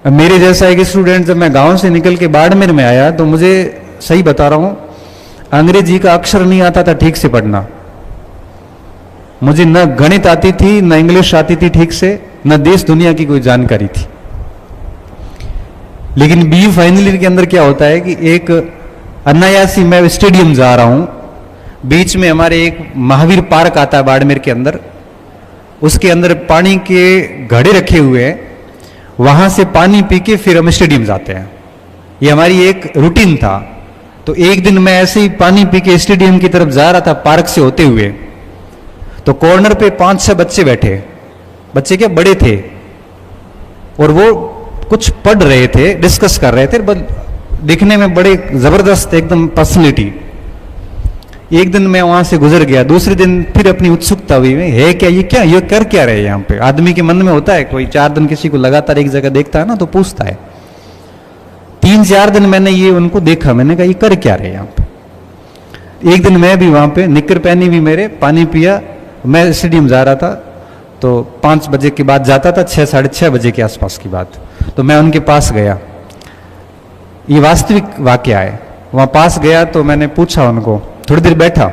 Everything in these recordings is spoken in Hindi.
मेरे जैसा एक स्टूडेंट जब मैं गांव से निकल के बाड़मेर में आया तो मुझे, सही बता रहा हूं, अंग्रेजी का अक्षर नहीं आता था ठीक से पढ़ना। मुझे न गणित आती थी, न इंग्लिश आती थी ठीक से, न देश दुनिया की कोई जानकारी थी। लेकिन बी फाइनल के अंदर क्या होता है कि एक अनायासी मैं स्टेडियम जा रहा हूं, बीच में हमारे एक महावीर पार्क आता है बाड़मेर के अंदर, उसके अंदर पानी के घड़े रखे हुए हैं, वहां से पानी पी के फिर हम स्टेडियम जाते हैं। ये हमारी एक रूटीन था। तो एक दिन मैं ऐसे ही पानी पी के स्टेडियम की तरफ जा रहा था पार्क से होते हुए, तो कॉर्नर पे 5-6 बच्चे बैठे, बच्चे क्या बड़े थे, और वो कुछ पढ़ रहे थे, डिस्कस कर रहे थे, दिखने में बड़े जबरदस्त एकदम पर्सनैलिटी। एक दिन मैं वहां से गुजर गया, दूसरे दिन फिर अपनी उत्सुकता हुई, है क्या ये, क्या ये कर क्या रहे हैं यहाँ पे। आदमी के मन में होता है, कोई 4 दिन किसी को लगातार एक जगह देखता है ना तो पूछता है। 3-4 दिन मैंने ये उनको देखा, मैंने कहा ये कर क्या रहे यहाँ पे। एक दिन मैं भी वहां पे निक्कर पहनी हुई मेरे, पानी पिया, मैं स्टेडियम जा रहा था, तो 5 बजे के बाद जाता था, 6-6:30 बजे के आसपास की बात। तो मैं उनके पास गया, ये वास्तविक वाकया है। वहां पास गया तो मैंने पूछा उनको, थोड़ी देर बैठा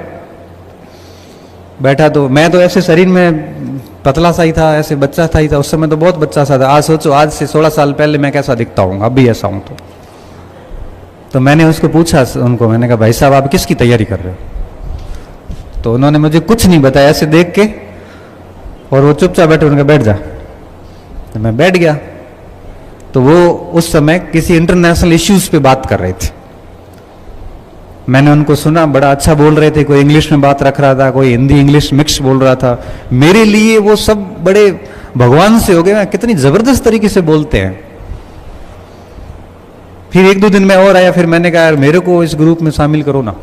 तो मैं तो ऐसे शरीर में पतला सा ही था, ऐसे बच्चा था ही था, उस समय तो बहुत बच्चा सा था। आज सोचो, आज से 16 साल पहले मैं कैसा दिखता हूँ, अब भी ऐसा हूं। तो मैंने उसको पूछा उनको, मैंने कहा भाई साहब आप किसकी तैयारी कर रहे हो। तो उन्होंने मुझे कुछ नहीं बताया, ऐसे देख के, और वो चुपचाप बैठे, उन्होंने बैठ जा। तो मैं बैठ गया। तो वो उस समय किसी इंटरनेशनल इश्यूज पे बात कर रहे थे। मैंने उनको सुना, बड़ा अच्छा बोल रहे थे, कोई इंग्लिश में बात रख रहा था, कोई हिंदी इंग्लिश मिक्स बोल रहा था। मेरे लिए वो सब बड़े भगवान से हो गए, कितनी जबरदस्त तरीके से बोलते हैं। फिर 1-2 दिन में और आया, फिर मैंने कहा यार मेरे को इस ग्रुप में शामिल करो ना,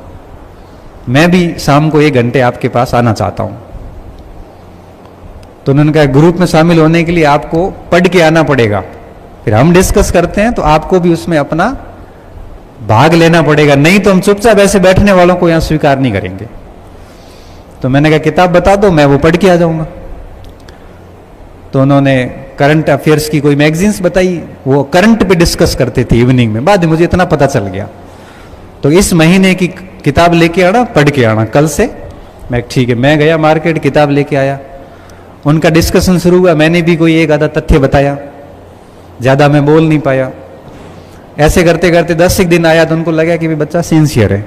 मैं भी शाम को 1 घंटे आपके पास आना चाहता हूं। तो उन्होंने कहा ग्रुप में शामिल होने के लिए आपको पढ़ के आना पड़ेगा, फिर हम डिस्कस करते हैं, तो आपको भी उसमें अपना भाग लेना पड़ेगा, नहीं तो हम चुपचाप ऐसे बैठने वालों को यहां स्वीकार नहीं करेंगे। तो मैंने कहा किताब बता दो, मैं वो पढ़ के आ जाऊंगा। तो उन्होंने करंट अफेयर्स की कोई मैगजीन्स बताई, वो करंट पे डिस्कस करते थे इवनिंग में। बाद में मुझे इतना पता चल गया। तो इस महीने की किताब लेके आना, पढ़ के आना कल से। मैं ठीक है, मैं गया मार्केट, किताब लेके आया, उनका डिस्कशन शुरू हुआ। मैंने भी कोई एक आधा तथ्य बताया, ज्यादा मैं बोल नहीं पाया। ऐसे करते करते 10 दिन आया तो उनको लगा कि भाई बच्चा सिंसियर है।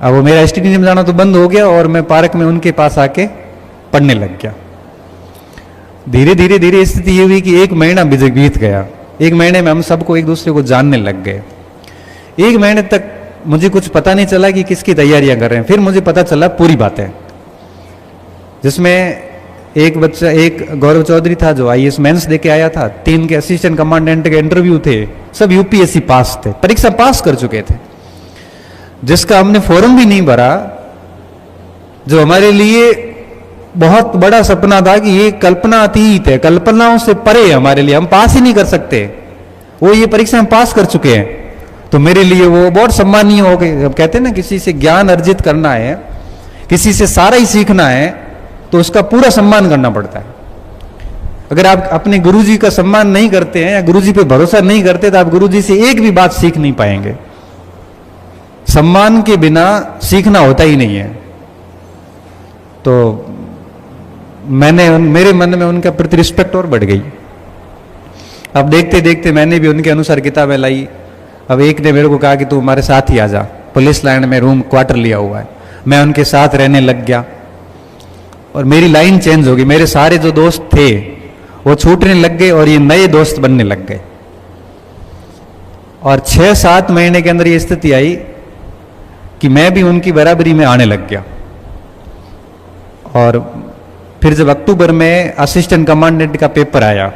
अब वो मेरा स्टेडियम जाना तो बंद हो गया और मैं पार्क में उनके पास आके पढ़ने लग गया। धीरे धीरे धीरे स्थिति ये हुई कि 1 महीना बीत गया। 1 महीने में हम सबको एक दूसरे को जानने लग गए। 1 महीने तक मुझे कुछ पता नहीं चला कि किसकी तैयारियां कर रहे हैं। फिर मुझे पता चला पूरी बातें, जिसमें एक बच्चा, एक गौरव चौधरी था जो IAS मेंस देके आया था, 3 के असिस्टेंट कमांडेंट के इंटरव्यू थे, सब UPSC पास थे, परीक्षा पास कर चुके थे, जिसका हमने फॉर्म भी नहीं भरा, जो हमारे लिए बहुत बड़ा सपना था कि ये कल्पना अतीत है, कल्पनाओं से परे है हमारे लिए, हम पास ही नहीं कर सकते। वो ये परीक्षा हम पास कर चुके हैं, तो मेरे लिए वो बहुत सम्मानीय हो गए। अब कहते हैं ना, किसी से ज्ञान अर्जित करना है, किसी से सारा ही सीखना है, तो उसका पूरा सम्मान करना पड़ता है। अगर आप अपने गुरुजी का सम्मान नहीं करते हैं या गुरुजी पे भरोसा नहीं करते, तो आप गुरुजी से एक भी बात सीख नहीं पाएंगे। सम्मान के बिना सीखना होता ही नहीं है। तो मेरे मन में उनका प्रति रिस्पेक्ट और बढ़ गई। अब देखते देखते मैंने भी उनके अनुसार किताबें लाई। अब एक ने मेरे को कहा कि तू हमारे साथ ही आ जा, पुलिस लाइन में रूम क्वार्टर लिया हुआ है। मैं उनके साथ रहने लग गया और मेरी लाइन चेंज हो गई। मेरे सारे जो दोस्त थे वो छूटने लग गए और ये नए दोस्त बनने लग गए। और 6-7 महीने के अंदर ये स्थिति आई कि मैं भी उनकी बराबरी में आने लग गया। और फिर जब अक्टूबर में असिस्टेंट कमांडेंट का पेपर आया,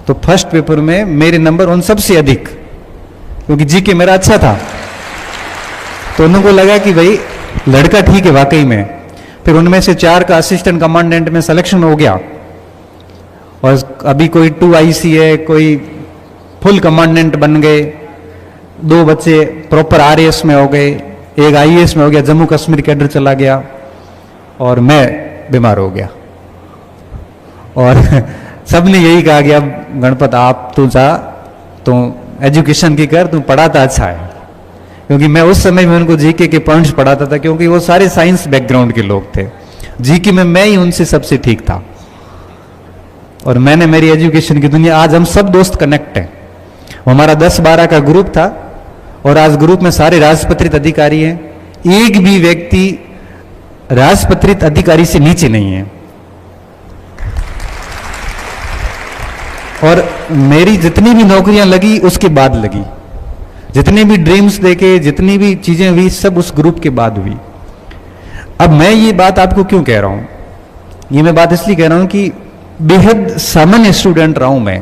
तो फर्स्ट पेपर में मेरे नंबर उन सबसे अधिक, क्योंकि जीके मेरा अच्छा था। तो उनको लगा कि भाई लड़का ठीक है वाकई में। फिर उनमें से 4 का असिस्टेंट कमांडेंट में सिलेक्शन हो गया, और अभी कोई 2 IC है, कोई फुल कमांडेंट बन गए। 2 बच्चे प्रॉपर RAS में हो गए, एक IAS में हो गया, जम्मू कश्मीर कैडर चला गया, और मैं बीमार हो गया। और सब ने यही कहा कि अब गणपत आप तो जा, तो एजुकेशन की कर, तू पढ़ाता अच्छा है। क्योंकि मैं उस समय में उनको जीके के पॉइंट्स पढ़ाता था, क्योंकि वो सारे साइंस बैकग्राउंड के लोग थे। जीके में मैं ही उनसे सबसे ठीक था, और मैंने मेरी एजुकेशन की दुनिया, आज हम सब दोस्त कनेक्ट हैं। हमारा 10-12 का ग्रुप था, और आज ग्रुप में सारे राजपत्रित अधिकारी हैं। एक भी व्यक्ति राजपत्रित अधिकारी से नीचे नहीं है। और मेरी जितनी भी नौकरियां लगी उसके बाद लगी, जितने भी ड्रीम्स देखे, जितनी भी चीजें हुई, सब उस ग्रुप के बाद हुई। अब मैं ये बात आपको क्यों कह रहा हूं? ये मैं बात इसलिए कह रहा हूं कि बेहद सामान्य स्टूडेंट रहा हूं मैं।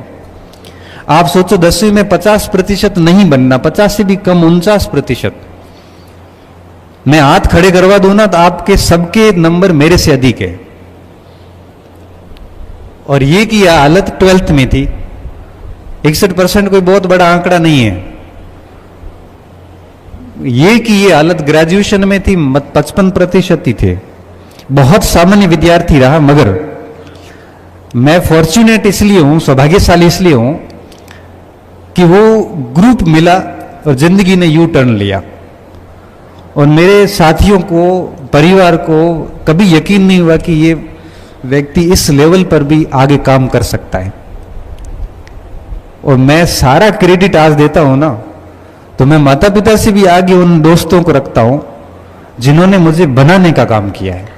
आप सोचो 10वीं में 50% नहीं बनना, 50 से भी कम, 49%। मैं हाथ खड़े करवा दूं ना तो आपके सबके नंबर मेरे से अधिक है। और ये की हालत 12th में थी। 61% कोई बहुत बड़ा आंकड़ा नहीं है। ये की ये हालत ग्रेजुएशन में थी, 55% ही थे। बहुत सामान्य विद्यार्थी रहा, मगर मैं फॉर्चुनेट इसलिए हूं, सौभाग्यशाली इसलिए हूं कि वो ग्रुप मिला और जिंदगी ने यू टर्न लिया। और मेरे साथियों को, परिवार को कभी यकीन नहीं हुआ कि ये व्यक्ति इस लेवल पर भी आगे काम कर सकता है। और मैं सारा क्रेडिट आज देता हूं ना, तो मैं माता पिता से भी आगे उन दोस्तों को रखता हूं जिन्होंने मुझे बनाने का काम किया है।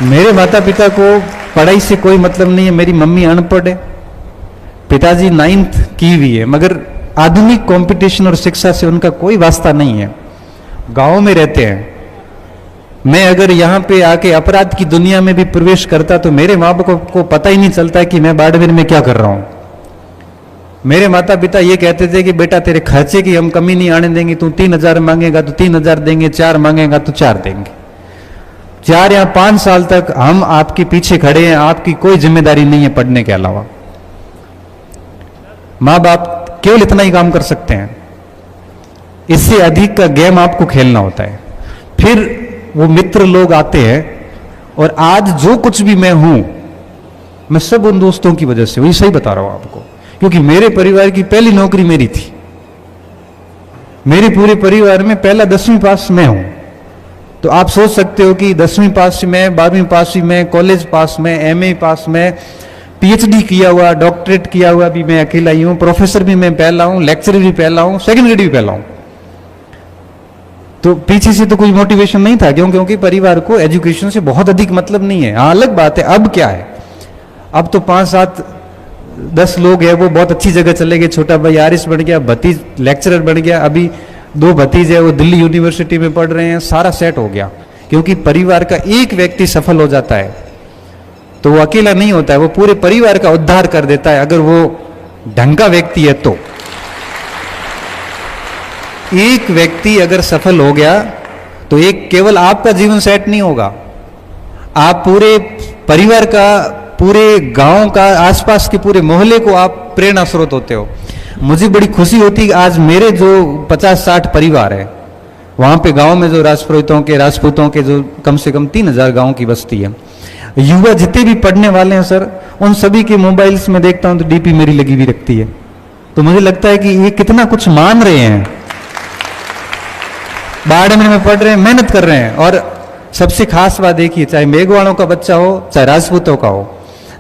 मेरे माता पिता को पढ़ाई से कोई मतलब नहीं है। मेरी मम्मी अनपढ़ है, पिताजी 9th की हुई है, मगर आधुनिक कंपटीशन और शिक्षा से उनका कोई वास्ता नहीं है। गांव में रहते हैं। मैं अगर यहां पे आके अपराध की दुनिया में भी प्रवेश करता तो मेरे माँ बाप को पता ही नहीं चलता कि मैं बाड़मेर में क्या कर रहा हूं। मेरे माता पिता ये कहते थे कि बेटा तेरे खर्चे की हम कमी नहीं आने देंगे, तू 3,000 मांगेगा तो 3,000 देंगे, 4 मांगेगा तो 4 देंगे। 4 या 5 साल तक हम आपके पीछे खड़े हैं, आपकी कोई जिम्मेदारी नहीं है पढ़ने के अलावा। माँ बाप केवल इतना ही काम कर सकते हैं, इससे अधिक का गेम आपको खेलना होता है। फिर वो मित्र लोग आते हैं, और आज जो कुछ भी मैं हूं, मैं सब उन दोस्तों की वजह से, वही सही बता रहा हूं आपको, क्योंकि मेरे परिवार की पहली नौकरी मेरी थी। मेरे पूरे परिवार में पहला 10वीं पास मैं हूं। तो आप सोच सकते हो कि 10वीं पास में, 12वीं पास में, कॉलेज पास में, एमए पास में, पीएचडी किया हुआ, डॉक्टरेट किया हुआ भी मैं अकेला ही हूं, प्रोफेसर भी मैं पहला हूं, लेक्चरर भी पहला हूं, सेकंड ग्रेड भी पहला हूं। तो पीछे से तो कोई मोटिवेशन नहीं था, क्योंकि परिवार को एजुकेशन से बहुत अधिक मतलब नहीं है। हाँ, अलग बात है अब क्या है, अब तो 5, 7, 10 लोग हैं, वो बहुत अच्छी जगह चले गए। छोटा भाई आरिस बन गया, भतीज लेक्चरर बन गया, अभी 2 भतीज है वो दिल्ली यूनिवर्सिटी में पढ़ रहे हैं। सारा सेट हो गया, क्योंकि परिवार का एक व्यक्ति सफल हो जाता है तो वो अकेला नहीं होता है, वो पूरे परिवार का उद्धार कर देता है, अगर वो ढंग का व्यक्ति है तो। एक व्यक्ति अगर सफल हो गया तो एक केवल आपका जीवन सेट नहीं होगा, आप पूरे परिवार का, पूरे गांव का, आसपास के पूरे मोहल्ले को आप प्रेरणा स्रोत होते हो। मुझे बड़ी खुशी होती है आज मेरे जो 50-60 परिवार है, वहां पे गांव में जो राजपूतों के जो कम से कम 3,000 गांव की बस्ती है, युवा जितने भी पढ़ने वाले हैं सर, उन सभी के मोबाइल्स में देखता हूं तो डीपी मेरी लगी हुई रखती है। तो मुझे लगता है कि ये कितना कुछ मान रहे हैं, बाड़मेर में पढ़ रहे हैं, मेहनत कर रहे हैं। और सबसे खास बात देखिए, चाहे मेघवाड़ों का बच्चा हो चाहे राजपूतों का हो,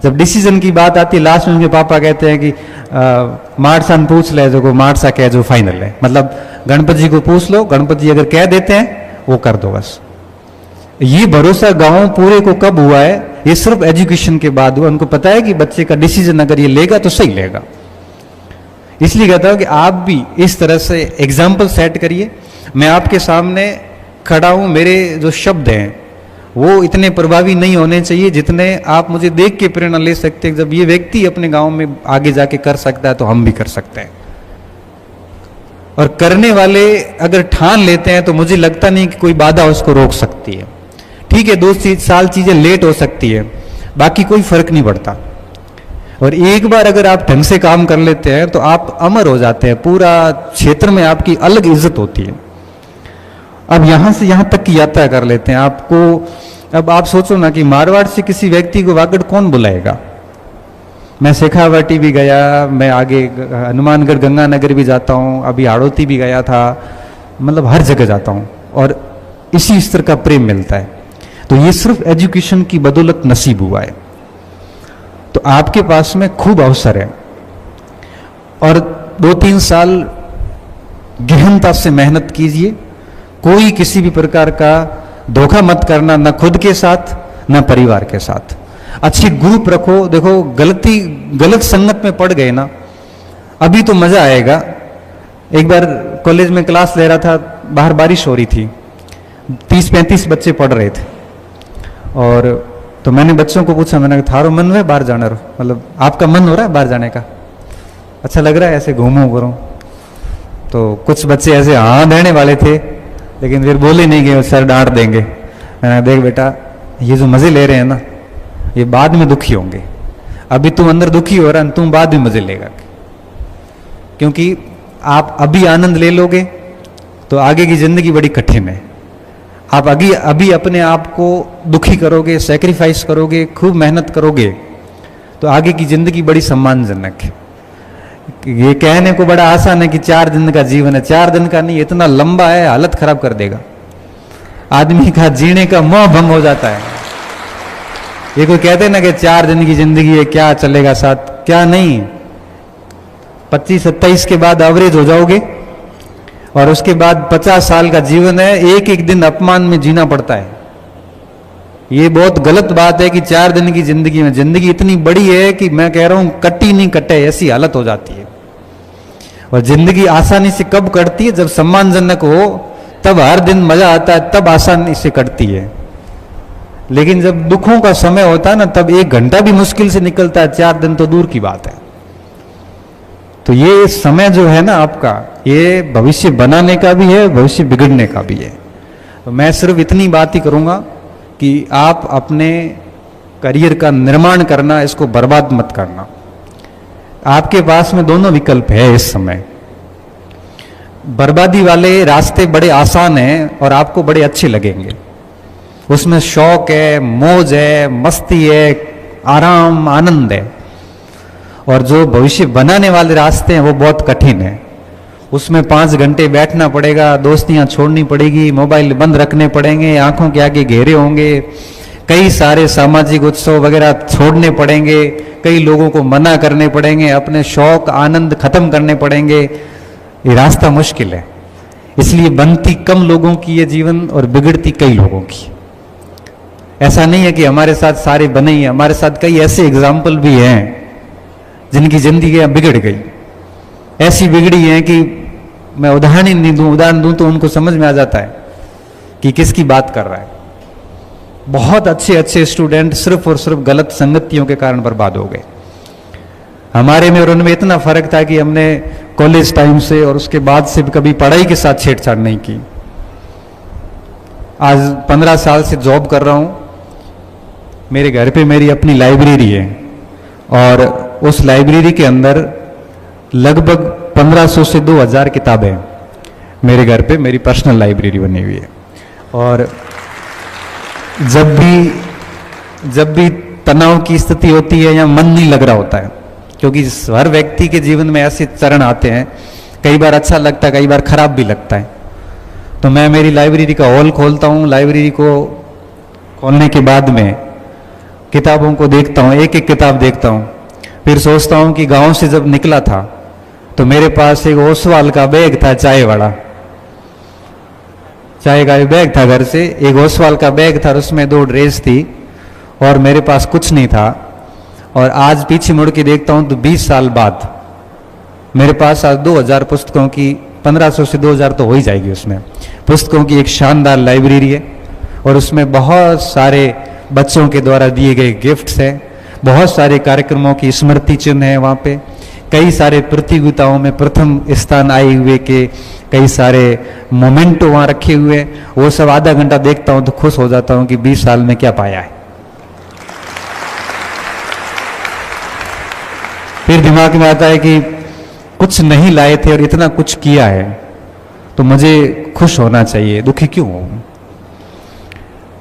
जब डिसीजन की बात आती है लास्ट में उनके पापा कहते हैं कि मारसान पूछ ले जो को मारसा कह जो फाइनल है। मतलब गणपति जी को पूछ लो, गणपति जी अगर कह देते हैं वो कर दो बस। ये भरोसा गांव पूरे को कब हुआ है? ये सिर्फ एजुकेशन के बाद हुआ। उनको पता है कि बच्चे का डिसीजन अगर ये लेगा तो सही लेगा। इसलिए कहता हूं कि आप भी इस तरह से एग्जाम्पल सेट करिए। मैं आपके सामने खड़ा हूं, मेरे जो शब्द हैं वो इतने प्रभावी नहीं होने चाहिए जितने आप मुझे देख के प्रेरणा ले सकते हैं। जब ये व्यक्ति अपने गांव में आगे जाके कर सकता है तो हम भी कर सकते हैं। और करने वाले अगर ठान लेते हैं तो मुझे लगता नहीं कि कोई बाधा उसको रोक सकती है। ठीक है, 2 साल चीजें लेट हो सकती है, बाकी कोई फर्क नहीं पड़ता। और एक बार अगर आप ढंग से काम कर लेते हैं तो आप अमर हो जाते हैं, पूरा क्षेत्र में आपकी अलग इज्जत होती है। अब यहां से यहां तक की यात्रा कर लेते हैं। आपको अब आप सोचो ना कि मारवाड़ से किसी व्यक्ति को वागड़ कौन बुलाएगा। मैं शेखावाटी भी गया, मैं आगे हनुमानगढ़ गंगानगर भी जाता हूँ, अभी हाड़ौती भी गया था, मतलब हर जगह जाता हूँ और इसी स्तर का प्रेम मिलता है। तो ये सिर्फ एजुकेशन की बदौलत नसीब हुआ है। तो आपके पास में खूब अवसर है और 2-3 साल गहनता से मेहनत कीजिए। कोई किसी भी प्रकार का धोखा मत करना, न खुद के साथ न परिवार के साथ। अच्छी ग्रुप रखो। देखो गलत संगत में पड़ गए ना, अभी तो मजा आएगा। एक बार कॉलेज में क्लास ले रहा था, बाहर बारिश हो रही थी, 30-35 बच्चे पढ़ रहे थे और तो मैंने बच्चों को पूछा, मैंने कहा थारो मन है बाहर जाना, मतलब आपका मन हो रहा है बाहर जाने का, अच्छा लग रहा है ऐसे घूमो करो। तो कुछ बच्चे ऐसे हाँ देने वाले थे, लेकिन फिर बोले नहीं कि सर डांट देंगे। मैंने कहा देख बेटा, ये जो मजे ले रहे हैं ना, ये बाद में दुखी होंगे। अभी तुम अंदर दुखी हो रहा है, तुम बाद में मजे लेगा, क्योंकि आप अभी आनंद ले लोगे तो आगे की जिंदगी बड़ी कठिन है। आप अभी अपने आप को दुखी करोगे, सैक्रिफाइस करोगे, खूब मेहनत करोगे, तो आगे की जिंदगी बड़ी सम्मानजनक है। ये कहने को बड़ा आसान है कि 4 दिन का जीवन है, 4 दिन का नहीं, इतना लंबा है, हालत खराब कर देगा। आदमी का जीने का मोह भंग हो जाता है। ये कोई कहते हैं ना कि 4 दिन की जिंदगी है, क्या चलेगा साथ, क्या नहीं, 25-27 के बाद एवरेज हो जाओगे और उसके बाद 50 साल का जीवन है, एक एक दिन अपमान में जीना पड़ता है। ये बहुत गलत बात है कि 4 दिन की जिंदगी में, जिंदगी इतनी बड़ी है कि मैं कह रहा हूं कटी नहीं कटे, ऐसी हालत हो जाती है। और जिंदगी आसानी से कब कटती है, जब सम्मानजनक हो, तब हर दिन मजा आता है, तब आसानी से कटती है। लेकिन जब दुखों का समय होता है ना, तब 1 घंटा भी मुश्किल से निकलता है, 4 दिन तो दूर की बात है। तो ये समय जो है ना आपका, ये भविष्य बनाने का भी है, भविष्य बिगड़ने का भी है। तो मैं सिर्फ इतनी बात ही करूंगा कि आप अपने करियर का निर्माण करना, इसको बर्बाद मत करना। आपके पास में दोनों विकल्प है इस समय। बर्बादी वाले रास्ते बड़े आसान हैं और आपको बड़े अच्छे लगेंगे, उसमें शौक है, मौज है, मस्ती है, आराम, आनंद है। और जो भविष्य बनाने वाले रास्ते हैं वो बहुत कठिन है, उसमें 5 घंटे बैठना पड़ेगा, दोस्तियां छोड़नी पड़ेगी, मोबाइल बंद रखने पड़ेंगे, आंखों के आगे घेरे होंगे, कई सारे सामाजिक उत्सव वगैरह छोड़ने पड़ेंगे, कई लोगों को मना करने पड़ेंगे, अपने शौक आनंद खत्म करने पड़ेंगे। ये रास्ता मुश्किल है, इसलिए बनती कम लोगों की ये जीवन और बिगड़ती कई लोगों की। ऐसा नहीं है कि हमारे साथ सारे बने ही, हमारे साथ कई ऐसे एग्जाम्पल भी हैं जिनकी जिंदगी बिगड़ गई, ऐसी बिगड़ी है कि मैं उदाहरण दूं तो उनको समझ में आ जाता है कि किसकी बात कर रहा है। बहुत अच्छे अच्छे स्टूडेंट सिर्फ और सिर्फ गलत संगतियों के कारण बर्बाद हो गए। हमारे में और उनमें इतना फर्क था कि हमने कॉलेज टाइम से और उसके बाद से भी कभी पढ़ाई के साथ छेड़छाड़ नहीं की। आज 15 साल से जॉब कर रहा हूं, मेरे घर पे मेरी अपनी लाइब्रेरी है और उस लाइब्रेरी के अंदर लगभग 1500 से 2000 किताबें मेरे घर पे, मेरी पर्सनल लाइब्रेरी बनी हुई है। और जब भी तनाव की स्थिति होती है या मन नहीं लग रहा होता है, क्योंकि हर व्यक्ति के जीवन में ऐसे चरण आते हैं, कई बार अच्छा लगता है, कई बार खराब भी लगता है, तो मैं मेरी लाइब्रेरी का हॉल खोलता हूँ। लाइब्रेरी को खोलने के बाद में किताबों को देखता हूँ, एक एक किताब देखता हूँ, फिर सोचता हूँ कि गांव से जब निकला था तो मेरे पास एक ओसवाल का बैग था, चाय वाला, चाय का बैग था घर से, एक ओसवाल का बैग था, उसमें 2 ड्रेस थी और मेरे पास कुछ नहीं था। और आज पीछे मुड़ के देखता हूं तो 20 साल बाद मेरे पास आज 2000 पुस्तकों की, 1500 से 2000 तो हो ही जाएगी उसमें, पुस्तकों की एक शानदार लाइब्रेरी है। और उसमें बहुत सारे बच्चों के द्वारा दिए गए गिफ्ट्स हैं, बहुत सारे कार्यक्रमों की स्मृति चिन्ह है वहाँ पे, कई सारे प्रतियोगिताओं में प्रथम स्थान आए हुए के कई सारे मोमेंटो वहाँ रखे हुए। वो सब आधा घंटा देखता हूँ तो खुश हो जाता हूँ कि 20 साल में क्या पाया है। फिर दिमाग में आता है कि कुछ नहीं लाए थे और इतना कुछ किया है, तो मुझे खुश होना चाहिए, दुखी क्यों हूं।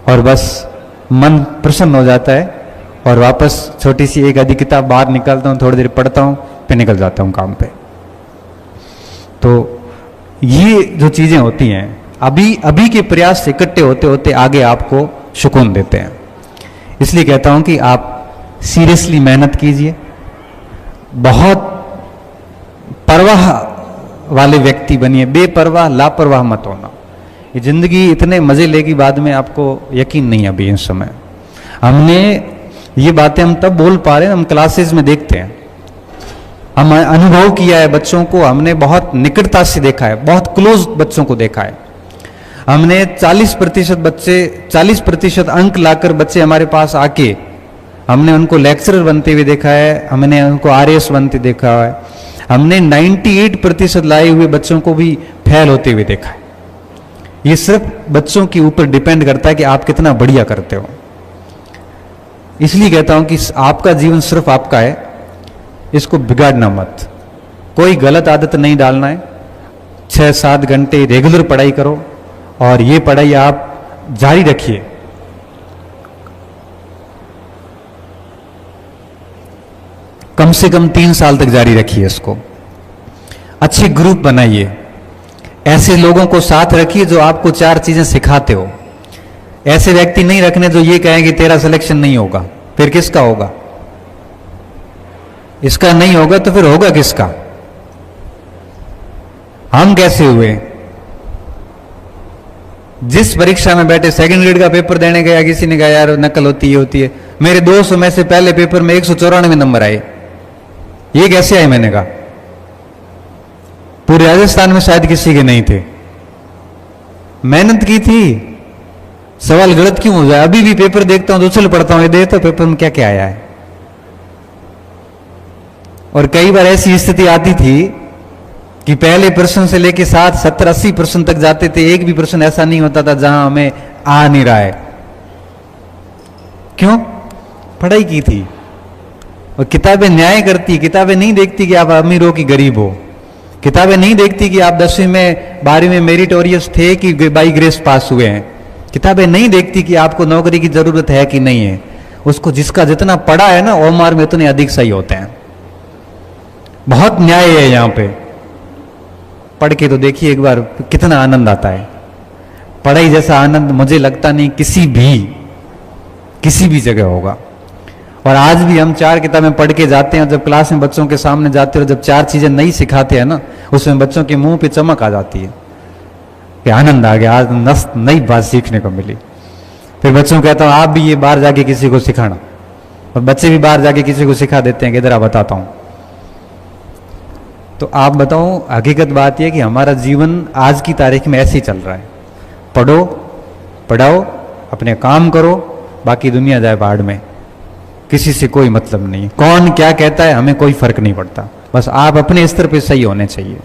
और बस मन प्रसन्न हो जाता है और वापस छोटी सी एक आधी किताब बाहर निकालता हूँ, थोड़ी देर पढ़ता हूँ, फिर निकल जाता हूँ काम पे। तो ये जो चीजें होती हैं अभी अभी के प्रयास से इकट्ठे होते होते आगे आपको सुकून देते हैं। इसलिए कहता हूं कि आप सीरियसली मेहनत कीजिए, बहुत परवाह वाले व्यक्ति बनिए, बेपरवाह लापरवाह मत होना। ये जिंदगी इतने मजे लेगी बाद में आपको यकीन नहीं अभी इस समय। हमने ये बातें हम तब बोल पा रहे हैं, हम क्लासेस में देखते हैं, हम अनुभव किया है बच्चों को, हमने बहुत निकटता से देखा है, बहुत क्लोज बच्चों को देखा है। हमने 40% अंक लाकर बच्चे हमारे पास आके हमने उनको लेक्चरर बनते हुए देखा है, हमने उनको आरएस बनते देखा है, हमने 98% लाए हुए बच्चों को भी फेल होते हुए देखा है। ये सिर्फ बच्चों के ऊपर डिपेंड करता है कि आप कितना बढ़िया करते हो। इसलिए कहता हूं कि आपका जीवन सिर्फ आपका है, इसको बिगाड़ना मत। कोई गलत आदत नहीं डालना है। 6-7 घंटे रेगुलर पढ़ाई करो और ये पढ़ाई आप जारी रखिए। कम से कम 3 साल तक जारी रखिए इसको। अच्छे ग्रुप बनाइए, ऐसे लोगों को साथ रखिए जो आपको 4 चीजें सिखाते हो। ऐसे व्यक्ति नहीं रखने जो ये कहें कि तेरा सिलेक्शन नहीं होगा, फिर किसका होगा? इसका नहीं होगा तो फिर होगा किसका? हम कैसे हुए? जिस परीक्षा में बैठे, सेकंड ग्रेड का पेपर देने गया, किसी ने कहा यार नकल होती है। मेरे 200 में से पहले पेपर में 194 नंबर आए। ये कैसे आए? मैंने कहा पूरे राजस्थान में शायद किसी के नहीं थे। मेहनत की थी, सवाल गलत क्यों हो जाए? अभी भी पेपर देखता हूं, दूसरे पढ़ता हूं, ये देखता हूं पेपर में क्या क्या आया है। और कई बार ऐसी स्थिति आती थी कि पहले प्रश्न से लेके 60, 70, 80% तक जाते थे, एक भी प्रश्न ऐसा नहीं होता था जहां हमें आ नहीं रहा है। क्यों? पढ़ाई की थी। और किताबें न्याय करती, किताबें नहीं देखती कि आप अमीर हो कि गरीब हो। किताबें नहीं देखती कि आप 10वीं में 12वीं में मेरिटोरियस थे कि बाई ग्रेस पास हुए हैं। किताबें नहीं देखती कि आपको नौकरी की जरूरत है कि नहीं है। उसको जिसका जितना पढ़ा है ना, ओमार में उतने अधिक सही होते हैं। बहुत न्याय है यहां पे। पढ़ के तो देखिए एक बार, कितना आनंद आता है। पढ़ाई जैसा आनंद मुझे लगता नहीं किसी भी जगह होगा। और आज भी हम 4 किताबें पढ़ के जाते हैं, जब क्लास में बच्चों के सामने जाते हैं, जब 4 चीजें नहीं सिखाते हैं ना, उसमें बच्चों के मुंह पे चमक आ जाती है कि आनंद आ गया, आज नई बात सीखने को मिली। फिर बच्चों को कहता हूं आप भी ये बाहर जाके किसी को सिखाना, और बच्चे भी बाहर जाके किसी को सिखा देते हैं कि इधर आ बताता हूं। तो आप बताओ, हकीकत बात यह कि हमारा जीवन आज की तारीख में ऐसे ही चल रहा है। पढ़ो, पढ़ाओ, अपने काम करो, बाकी दुनिया जाए बाढ़ में। किसी से कोई मतलब नहीं। कौन क्या कहता है हमें कोई फर्क नहीं पड़ता। बस आप अपने स्तर पे सही होने चाहिए।